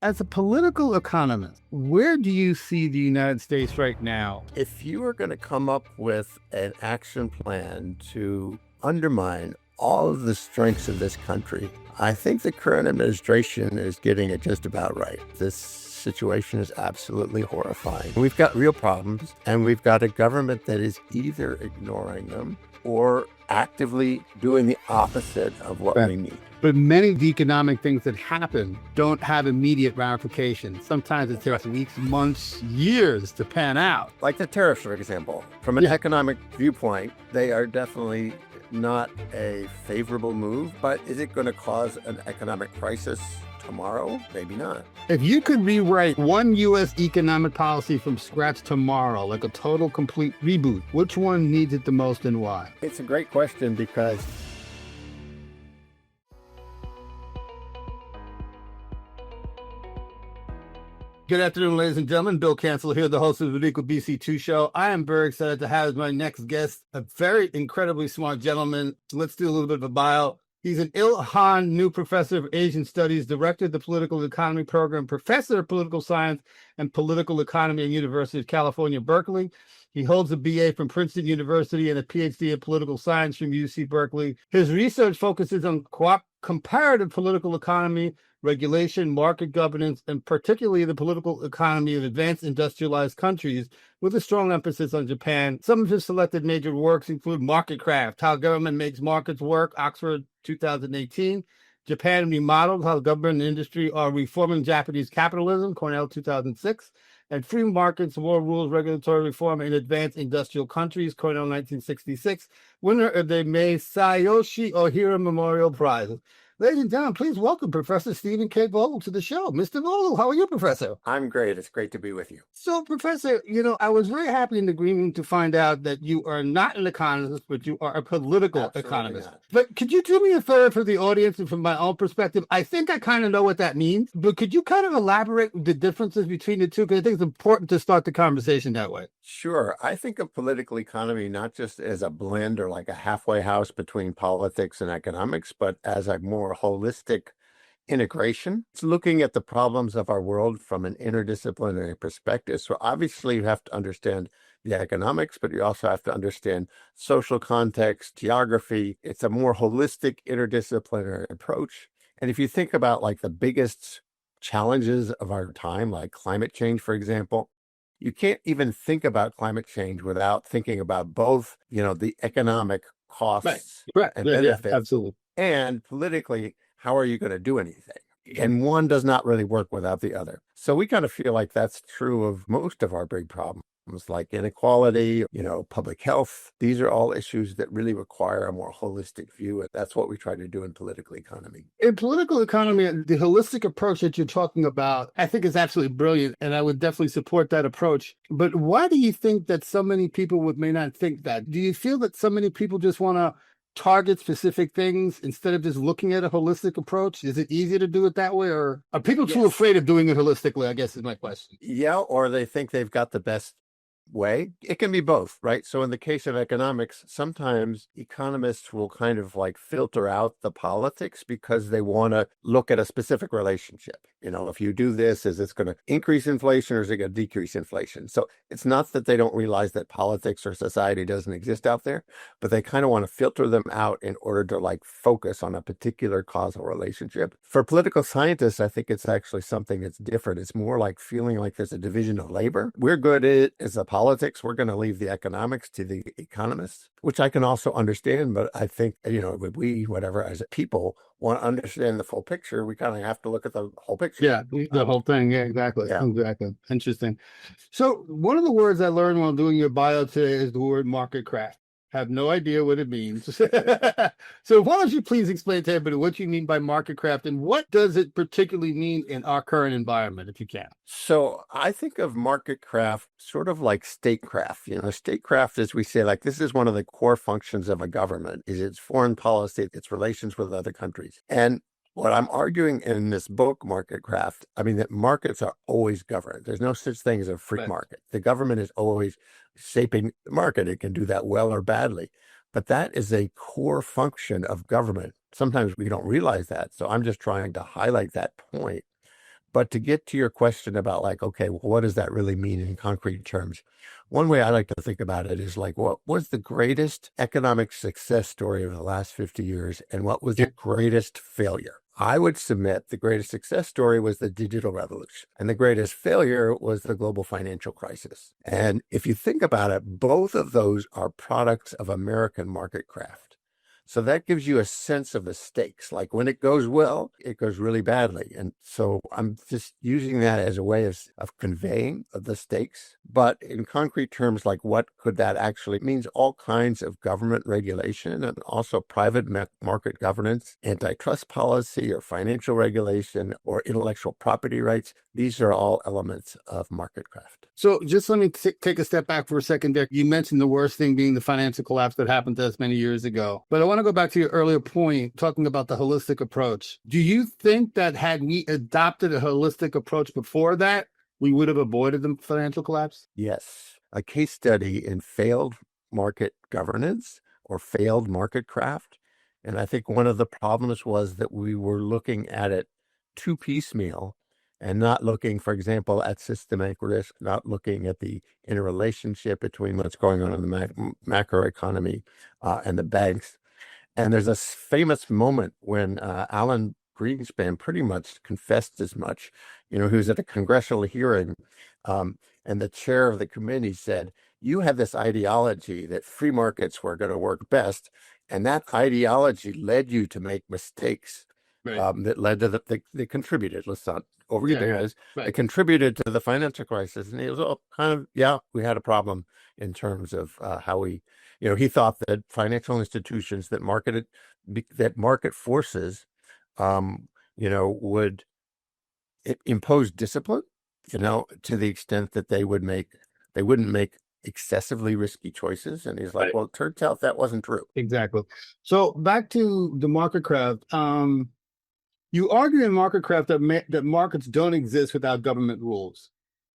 As a political economist, where do you see the United States right now? If you are going to come up with an action plan to undermine all of the strengths of this country, I think the current administration is getting it just about right. This situation is absolutely horrifying. We've got real problems, and we've got a government that is either ignoring them or actively doing the opposite of what we need. But many of the economic things that happen don't have immediate ramifications. Sometimes it takes weeks, months, years to pan out. Like the tariffs, for example. From an economic viewpoint, they are definitely not a favorable move, but is it going to cause an economic crisis tomorrow? Maybe not. If you could rewrite one U.S. economic policy from scratch tomorrow, like a total, complete reboot, which one needs it the most and why? It's a great question because Good afternoon, ladies and gentlemen. Bill Cancel here, the host of the BoricuaBC2 Show. I am very excited to have as my next guest a very incredibly smart gentleman. Let's do a little bit of a bio. He's an Ilhan New Professor of Asian Studies, Director of the Political Economy Program, Professor of Political Science and Political Economy at University of California, Berkeley. He holds a BA from Princeton University and a PhD in Political Science from UC Berkeley. His research focuses on comparative political economy, regulation, market governance, and particularly the political economy of advanced industrialized countries, with a strong emphasis on Japan. Some of his selected major works include Marketcraft, How Government Makes Markets Work, Oxford 2018, Japan Remodeled, How Government and Industry Are Reforming Japanese Capitalism, Cornell 2006, and Free Markets, More Rules, Regulatory Reform in Advanced Industrial Countries, Cornell 1966, winner of the Masayoshi Ohira Memorial Prize. Ladies and gentlemen, please welcome Professor Steven K. Vogel to the show. Mr. Vogel, how are you, Professor? I'm great. It's great to be with you. So, Professor, I was very happy in the agreement to find out that you are not an economist, but you are a political economist. Not. But could you do me a favor for the audience and from my own perspective? I think I kind of know what that means, but could you kind of elaborate the differences between the two? Because I think it's important to start the conversation that way. Sure. I think of political economy not just as a blend or like a halfway house between politics and economics, but as a more holistic integration. It's looking at the problems of our world from an interdisciplinary perspective. So obviously you have to understand the economics, but you also have to understand social context, geography. It's a more holistic interdisciplinary approach. And if you think about like the biggest challenges of our time, like climate change, for example, you can't even think about climate change without thinking about both, the economic costs and benefits. Absolutely. And politically, how are you going to do anything? And one does not really work without the other. So we kind of feel like that's true of most of our big problems, like inequality, public health. These are all issues that really require a more holistic view. And that's what we try to do in political economy. In political economy, the holistic approach that you're talking about, I think is absolutely brilliant. And I would definitely support that approach. But why do you think that so many people may not think that? Do you feel that so many people just want to target specific things instead of just looking at a holistic approach? Is it easier to do it that way, or are people too afraid of doing it holistically, I guess is my question. Yeah, or they think they've got the best way. It can be both, right? So in the case of economics, sometimes economists will kind of like filter out the politics because they want to look at a specific relationship. If you do this, is this going to increase inflation or is it going to decrease inflation? So it's not that they don't realize that politics or society doesn't exist out there, but they kind of want to filter them out in order to like focus on a particular causal relationship. For political scientists, I think it's actually something that's different. It's more like feeling like there's a division of labor. We're good at it as a politics. We're going to leave the economics to the economists, which I can also understand. But I think, whatever, as a people want to understand the full picture, we kind of have to look at the whole picture. Yeah, the whole thing. Yeah, exactly. Yeah. Exactly. Interesting. So one of the words I learned while doing your bio today is the word marketcraft. Have no idea what it means. So why don't you please explain to everybody what you mean by marketcraft and what does it particularly mean in our current environment, if you can? So I think of marketcraft sort of like statecraft. Statecraft, as we say, like this is one of the core functions of a government, is its foreign policy, its relations with other countries. And what I'm arguing in this book, Marketcraft, that markets are always governed. There's no such thing as a free market. The government is always shaping the market. It can do that well or badly. But that is a core function of government. Sometimes we don't realize that. So I'm just trying to highlight that point. But to get to your question about like, okay, well, what does that really mean in concrete terms? One way I like to think about it is like, what was the greatest economic success story of the last 50 years and what was the greatest failure? I would submit the greatest success story was the digital revolution, and the greatest failure was the global financial crisis. And if you think about it, both of those are products of American market craft. So that gives you a sense of the stakes. Like when it goes well, it goes really badly. And so I'm just using that as a way of conveying the stakes. But in concrete terms, like what could that actually means all kinds of government regulation and also private market governance, antitrust policy or financial regulation or intellectual property rights. These are all elements of market craft. So just let me take a step back for a second there. You mentioned the worst thing being the financial collapse that happened to us many years ago. But I want to go back to your earlier point, talking about the holistic approach. Do you think that had we adopted a holistic approach before that, we would have avoided the financial collapse? Yes. A case study in failed market governance or failed market craft. And I think one of the problems was that we were looking at it too piecemeal and not looking, for example, at systemic risk, not looking at the interrelationship between what's going on in the macroeconomy and the banks. And there's a famous moment when Alan Greenspan pretty much confessed as much. He was at a congressional hearing, and the chair of the committee said, "You have this ideology that free markets were going to work best, and that ideology led you to make mistakes." Right. That led to they contributed. Let's not overgeneralize. Right. They contributed to the financial crisis, and it was all kind of we had a problem in terms of how we, he thought that financial institutions that market forces, would impose discipline, to the extent that they wouldn't make excessively risky choices. And he's like, right. Well, it turns out that wasn't true. Exactly. So back to the market craft. You argue in market craft that markets don't exist without government rules.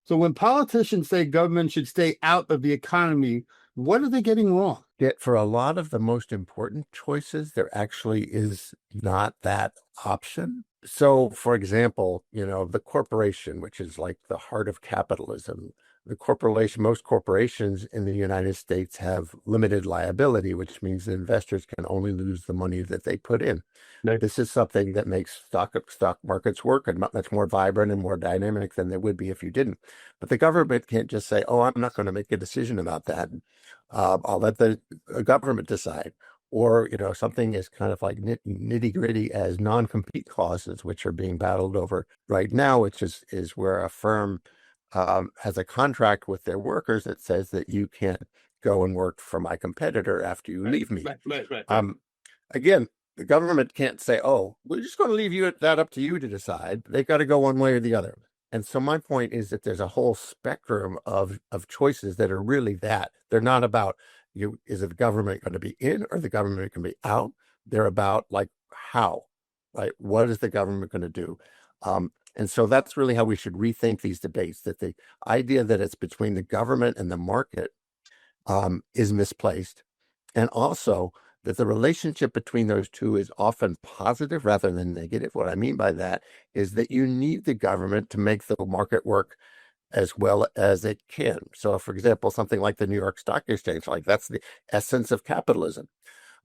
So when politicians say government should stay out of the economy, what are they getting wrong? Yet for a lot of the most important choices, there actually is not that option. So, for example, the corporation, which is like the heart of capitalism, most corporations in the United States have limited liability, which means that investors can only lose the money that they put in. Right. This is something that makes stock markets work and much more vibrant and more dynamic than they would be if you didn't. But the government can't just say, "Oh, I'm not going to make a decision about that. I'll let the government decide." Or, something as kind of like nitty gritty as non-compete clauses, which are being battled over right now, which is where a firm has a contract with their workers that says that you can't go and work for my competitor after you leave me. Right. Again, the government can't say, "Oh, we're just going to leave that up to you to decide." They've got to go one way or the other. And so my point is that there's a whole spectrum of choices that are really that. They're not about, is the government going to be in or the government going to be out? They're about like how, right? What is the government going to do? And so that's really how we should rethink these debates, that the idea that it's between the government and the market is misplaced. And also that the relationship between those two is often positive rather than negative. What I mean by that is that you need the government to make the market work as well as it can. So, for example, something like the New York Stock Exchange, like that's the essence of capitalism.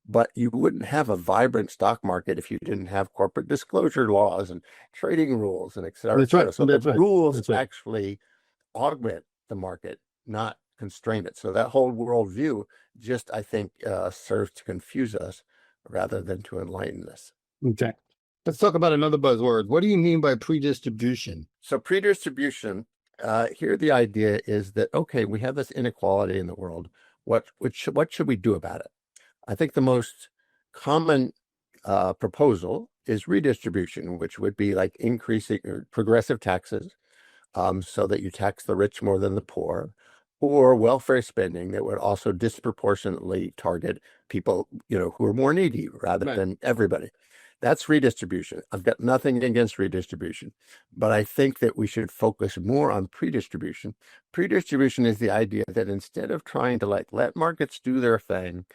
But you wouldn't have a vibrant stock market if you didn't have corporate disclosure laws and trading rules and et cetera. That's right. So the rules actually augment the market, not constrain it. So that whole worldview just, I think, serves to confuse us rather than to enlighten us. Okay. Let's talk about another buzzword. What do you mean by predistribution? So predistribution, here the idea is that, okay, we have this inequality in the world. What should we do about it? I think the most common proposal is redistribution, which would be like increasing progressive taxes so that you tax the rich more than the poor, or welfare spending that would also disproportionately target people, who are more needy rather than everybody. That's redistribution. I've got nothing against redistribution, but I think that we should focus more on predistribution. Predistribution is the idea that instead of trying to let markets do their thing,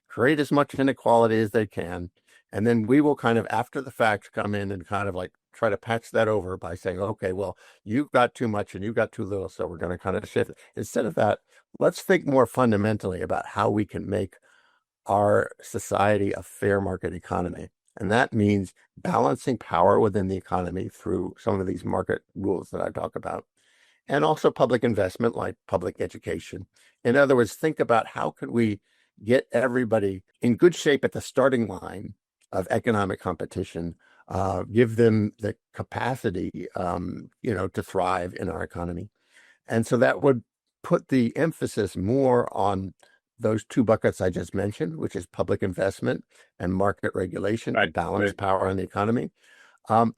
create as much inequality as they can, and then we will kind of after the fact come in and kind of like try to patch that over by saying, okay, well, you've got too much and you've got too little, so we're going to kind of shift it. Instead of that, let's think more fundamentally about how we can make our society a fair market economy. And that means balancing power within the economy through some of these market rules that I talk about, and also public investment like public education. In other words, think about how can we get everybody in good shape at the starting line of economic competition, give them the capacity, to thrive in our economy. And so that would put the emphasis more on those two buckets I just mentioned, which is public investment and market regulation to balance power in the economy. And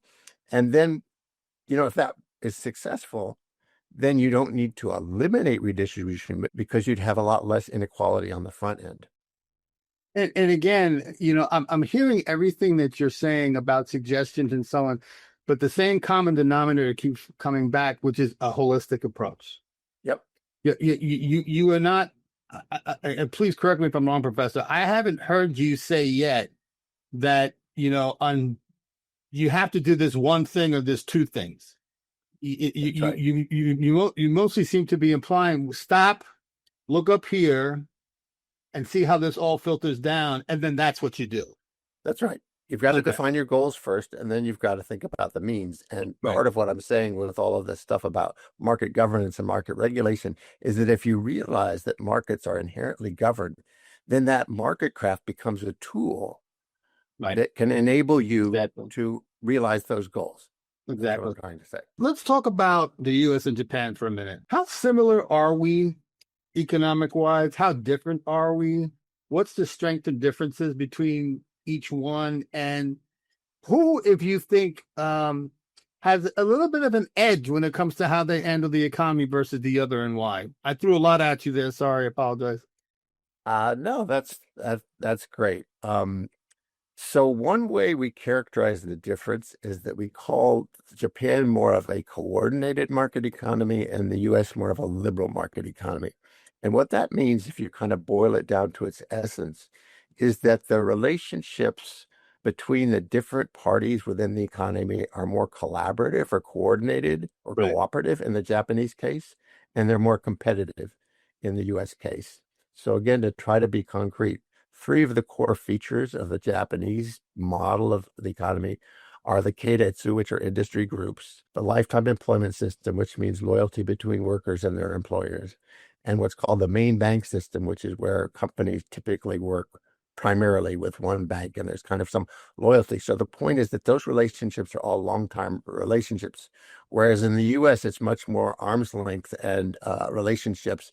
then, if that is successful, then you don't need to eliminate redistribution because you'd have a lot less inequality on the front end. And again, I'm hearing everything that you're saying about suggestions and so on, but the same common denominator keeps coming back, which is a holistic approach. Yep. You are not, and please correct me if I'm wrong, Professor. I haven't heard you say yet that, you have to do this one thing or this two things. You mostly seem to be implying stop, look up here, and see how this all filters down, and then that's what you do. That's right. You've got to define your goals first, and then you've got to think about the means. And part of what I'm saying with all of this stuff about market governance and market regulation is that if you realize that markets are inherently governed, then that market craft becomes a tool that can enable you to realize those goals. Exactly. That's what I'm trying to say. Let's talk about the U.S. and Japan for a minute. How similar are we economic-wise? How different are we? What's the strength and differences between each one? And who, if you think, has a little bit of an edge when it comes to how they handle the economy versus the other, and why? I threw a lot at you there. Sorry, I apologize. No, that's great. So one way we characterize the difference is that we call Japan more of a coordinated market economy and the U.S. more of a liberal market economy. And what that means, if you kind of boil it down to its essence, is that the relationships between the different parties within the economy are more collaborative or coordinated or cooperative in the Japanese case, and they're more competitive in the U.S. case. So again, to try to be concrete, three of the core features of the Japanese model of the economy are the keiretsu, which are industry groups, the lifetime employment system, which means loyalty between workers and their employers, and what's called the main bank system, which is where companies typically work primarily with one bank, and there's kind of some loyalty. So the point is that those relationships are all long-term relationships, whereas in the U.S., it's much more arm's length and relationships.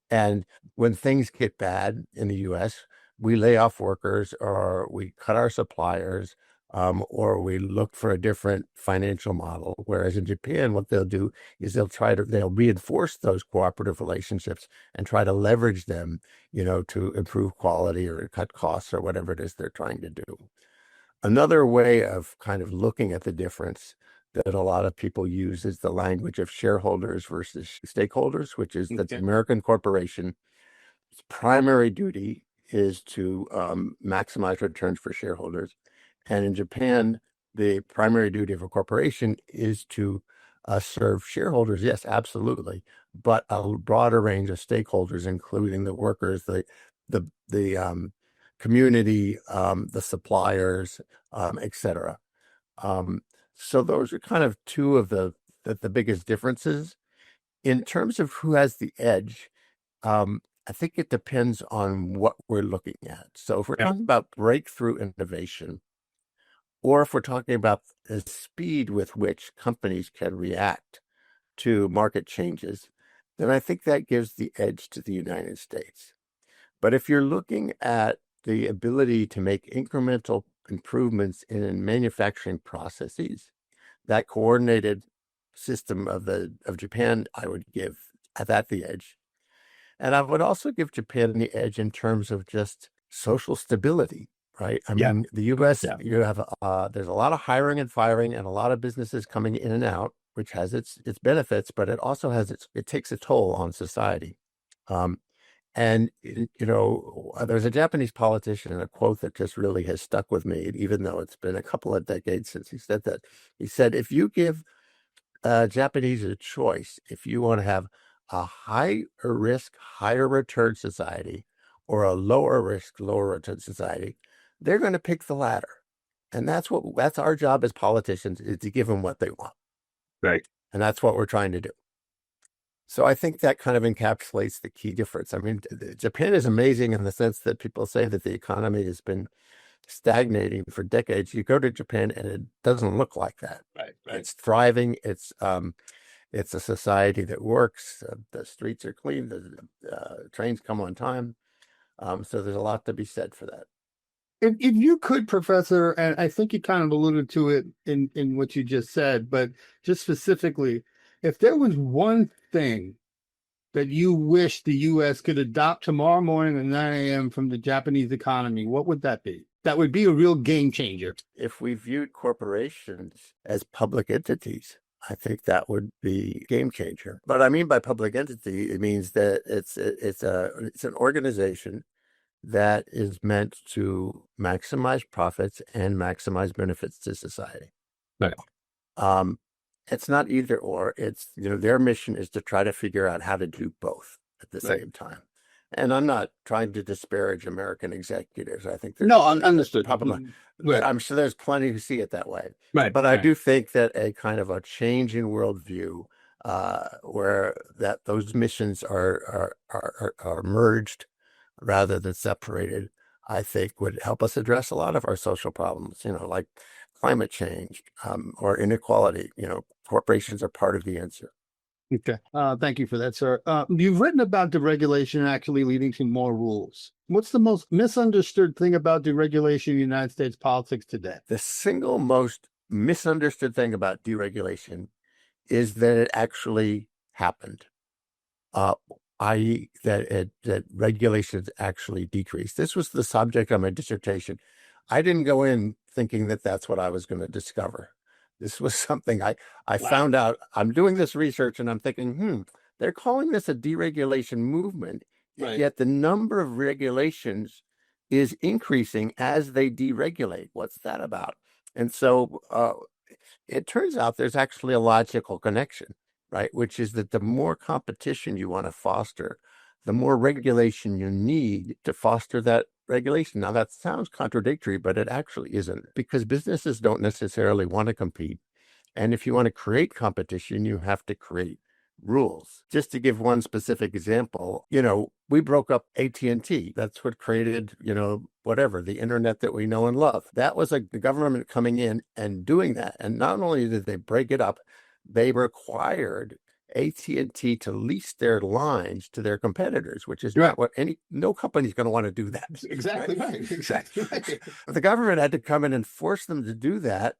And when things get bad in the U.S., we lay off workers, or we cut our suppliers, or we look for a different financial model. Whereas in Japan, what they'll do is they'll reinforce those cooperative relationships and try to leverage them, to improve quality or cut costs or whatever it is they're trying to do. Another way of kind of looking at the difference that a lot of people use is the language of shareholders versus stakeholders, which is that the American corporation's primary duty is to maximize returns for shareholders. And in Japan, the primary duty of a corporation is to serve shareholders. Yes, absolutely. But a broader range of stakeholders, including the workers, the community, the suppliers, etc. So those are kind of two of the biggest differences. In terms of who has the edge, I think it depends on what we're looking at. So if we're talking about breakthrough innovation, or if we're talking about the speed with which companies can react to market changes, then I think that gives the edge to the United States. But if you're looking at the ability to make incremental improvements in manufacturing processes, that coordinated system of Japan, I would give that the edge. And I would also give Japan the edge in terms of just social stability, right? I mean, the U.S., you have there's a lot of hiring and firing and a lot of businesses coming in and out, which has its benefits, but it also has it takes a toll on society. And, there's a Japanese politician and a quote that just really has stuck with me, even though it's been a couple of decades since he said that. He said, if you give Japanese a choice, if you want to have a higher risk, higher return society or a lower risk, lower return society, they're going to pick the latter. And that's our job as politicians, is to give them what they want. Right. And that's what we're trying to do. So I think that kind of encapsulates the key difference. I mean, Japan is amazing in the sense that people say that the economy has been stagnating for decades. You go to Japan and it doesn't look like that. Right. It's thriving. It's a society that works. The streets are clean. The trains come on time. So there's a lot to be said for that. If you could, Professor, and I think you kind of alluded to it in what you just said, but just specifically, if there was one thing that you wish the U.S. could adopt tomorrow morning at 9 a.m. from the Japanese economy, what would that be? That would be a real game changer. If we viewed corporations as public entities, I think that would be a game changer. What I mean by public entity, it means that it's an organization that is meant to maximize profits and maximize benefits to society. Right. It's not either or. It's, their mission is to try to figure out how to do both at the same time. And I'm not trying to disparage American executives. I think no, understood. Right. I'm sure there's plenty who see it that way. Right. But I do think that a kind of a change in worldview, where that those missions are merged rather than separated, I think would help us address a lot of our social problems, like climate change or inequality. Corporations are part of the answer. Okay. Thank you for that, sir. You've written about deregulation actually leading to more rules. What's the most misunderstood thing about deregulation in United States politics today? The single most misunderstood thing about deregulation is that it actually happened, i.e. that regulations actually decreased. This was the subject of my dissertation. I didn't go in thinking that that's what I was going to discover. This was something I found out. I'm doing this research and I'm thinking, they're calling this a deregulation movement, yet the number of regulations is increasing as they deregulate. What's that about? And so it turns out there's actually a logical connection, right? Which is that the more competition you want to foster, the more regulation you need to foster that regulation. Now, that sounds contradictory, but it actually isn't, because businesses don't necessarily want to compete. And if you want to create competition, you have to create rules. Just to give one specific example, we broke up AT&T. That's what created, the internet that we know and love. That was the government coming in and doing that. And not only did they break it up, they required AT&T to lease their lines to their competitors, which is not what no company's going to want to do that. Exactly right. Exactly right. The government had to come in and force them to do that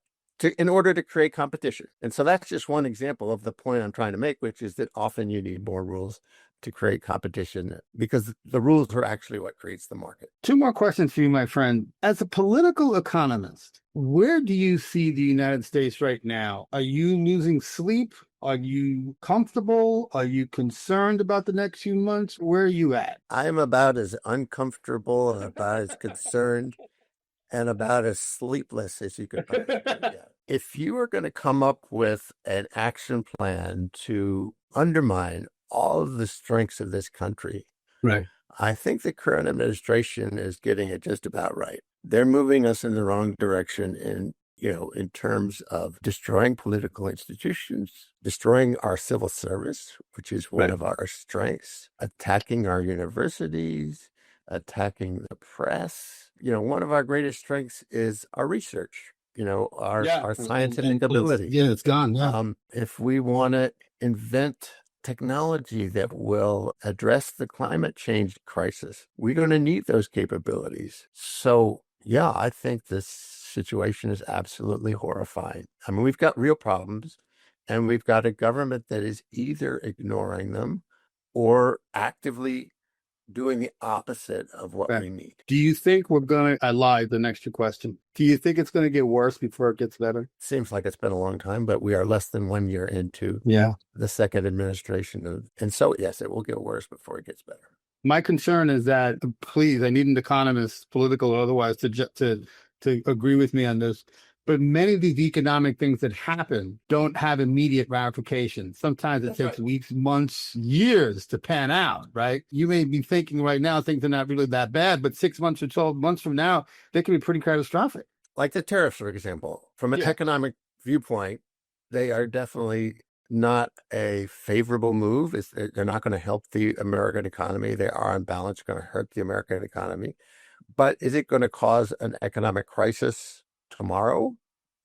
in order to create competition. And so that's just one example of the point I'm trying to make, which is that often you need more rules to create competition, because the rules are actually what creates the market. Two more questions for you, my friend. As a political economist, where do you see the United States right now? Are you losing sleep? Are you comfortable? Are you concerned about the next few months? Where are you at? I'm about as uncomfortable and about as concerned and about as sleepless as you could possibly get. If you are going to come up with an action plan to undermine all of the strengths of this country, right, I think the current administration is getting it just about right. They're moving us in the wrong direction in terms of destroying political institutions, destroying our civil service, which is one of our strengths, attacking our universities, attacking the press. One of our greatest strengths is our research, our scientific ability. Yeah, it's gone. Yeah. If we want to invent technology that will address the climate change crisis, we're going to need those capabilities. So, yeah, I think this situation is absolutely horrifying. I mean, we've got real problems, and we've got a government that is either ignoring them or actively doing the opposite of what we need. Do you think I lied, the next question. Do you think it's going to get worse before it gets better? Seems like it's been a long time, but we are less than 1 year into the second administration. And so, yes, it will get worse before it gets better. My concern is that, please, I need an economist, political or otherwise, to agree with me on this. But many of these economic things that happen don't have immediate ramifications. Sometimes it takes weeks, months, years to pan out, right? You may be thinking right now things are not really that bad, but 6 months or 12 months from now, they can be pretty catastrophic. Like the tariffs, for example. From an economic viewpoint, they are definitely not a favorable move. They're not going to help the American economy. They are, on balance, going to hurt the American economy. But is it going to cause an economic crisis tomorrow?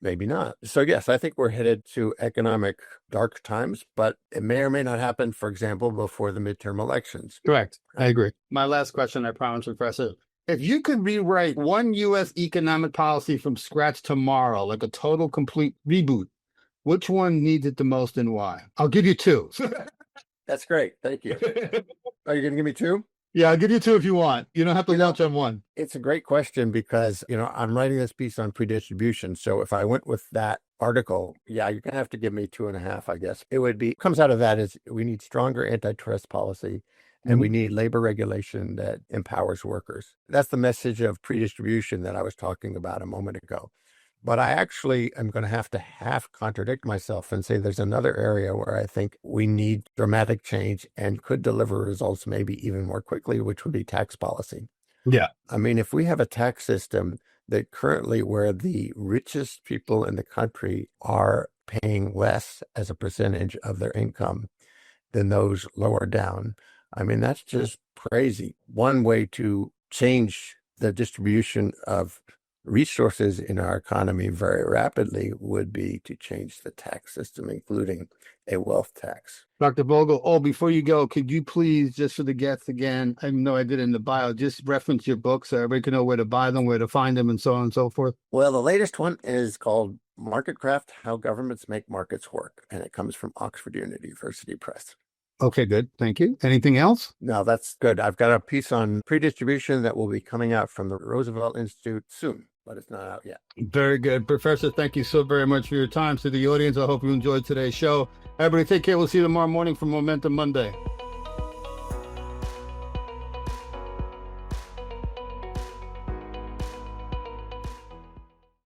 Maybe not. So yes, I think we're headed to economic dark times, but it may or may not happen, for example, before the midterm elections. Correct. I agree. My last question, I promise, Professor. If you could rewrite one U.S. economic policy from scratch tomorrow, like a total, complete reboot, which one needs it the most and why? I'll give you two. That's great. Thank you. Are you going to give me two? Yeah, I'll give you two if you want. You don't have to launch on one. It's a great question because, I'm writing this piece on predistribution. So if I went with that article, you're going to have to give me 2.5, I guess. Comes out of that is we need stronger antitrust policy and we need labor regulation that empowers workers. That's the message of predistribution that I was talking about a moment ago. But I actually am going to have contradict myself and say there's another area where I think we need dramatic change and could deliver results maybe even more quickly, which would be tax policy. Yeah. I mean, if we have a tax system that currently where the richest people in the country are paying less as a percentage of their income than those lower down, I mean, that's just crazy. One way to change the distribution of resources in our economy very rapidly would be to change the tax system, including a wealth tax. Dr. Vogel, before you go, could you please, just for the guests again, I know I did in the bio, just reference your books so everybody can know where to buy them, where to find them, and so on and so forth? Well, the latest one is called Marketcraft, How Governments Make Markets Work, and it comes from Oxford University Press. Okay, good. Thank you. Anything else? No, that's good. I've got a piece on predistribution that will be coming out from the Roosevelt Institute soon, but it's not out yet. Very good. Professor, thank you so very much for your time. To the audience, I hope you enjoyed today's show. Everybody take care. We'll see you tomorrow morning for Momentum Monday.